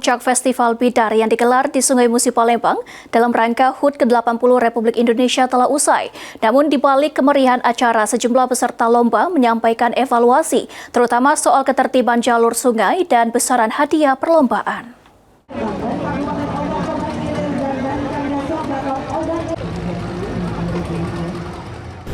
Puncak Festival Bidar yang digelar di Sungai Musi Palembang dalam rangka HUT ke-80 Republik Indonesia telah usai. Namun di balik kemeriahan acara, sejumlah peserta lomba menyampaikan evaluasi, terutama soal ketertiban jalur sungai dan besaran hadiah perlombaan.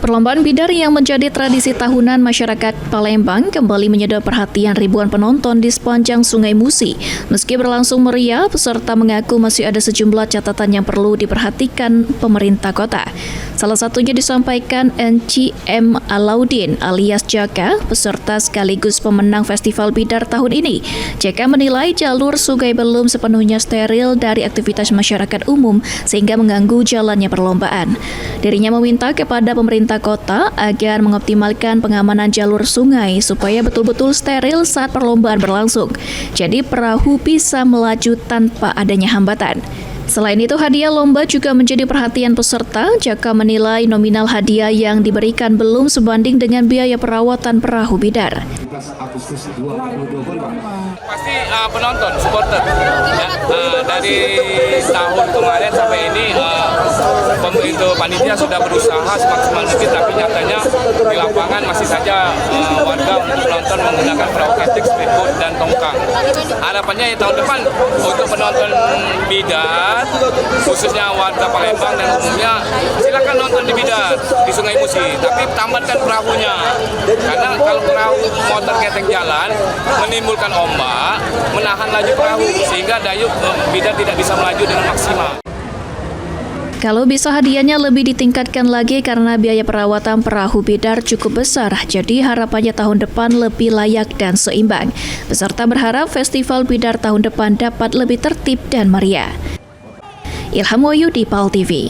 Perlombaan bidar yang menjadi tradisi tahunan masyarakat Palembang kembali menyedot perhatian ribuan penonton di sepanjang Sungai Musi. Meski berlangsung meriah, peserta mengaku masih ada sejumlah catatan yang perlu diperhatikan pemerintah kota. Salah satunya disampaikan NCM Alaudin alias Jaka, peserta sekaligus pemenang Festival Bidar tahun ini. Jaka menilai jalur sungai belum sepenuhnya steril dari aktivitas masyarakat umum sehingga mengganggu jalannya perlombaan. Dirinya meminta kepada pemerintah kota agar mengoptimalkan pengamanan jalur sungai supaya betul-betul steril saat perlombaan berlangsung. Jadi perahu bisa melaju tanpa adanya hambatan. Selain itu, hadiah lomba juga menjadi perhatian peserta. Jaka menilai nominal hadiah yang diberikan belum sebanding dengan biaya perawatan perahu bidar. Pasti penonton, supporter. Ya, dari tahun kemarin sampai ini pemerintah panitia sudah berusaha semaksimal mungkin, tapi nyatanya di lapangan masih saja warga menonton menggunakan perahu ketik, speedboat, dan tongkang. Harapannya tahun depan untuk penonton bidar, khususnya warga Palembang dan umumnya, silakan nonton di bidar di Sungai Musi, tapi tamatkan perahunya, karena kalau perahu motor ketek jalan menimbulkan ombak, menahan laju perahu sehingga dayung bidar tidak bisa melaju dengan maksimal. Kalau bisa hadiahnya lebih ditingkatkan lagi karena biaya perawatan perahu bidar cukup besar, jadi harapannya tahun depan lebih layak dan seimbang. Peserta berharap Festival Bidar tahun depan dapat lebih tertib dan meriah. Ilham Wahyudi, PAL TV.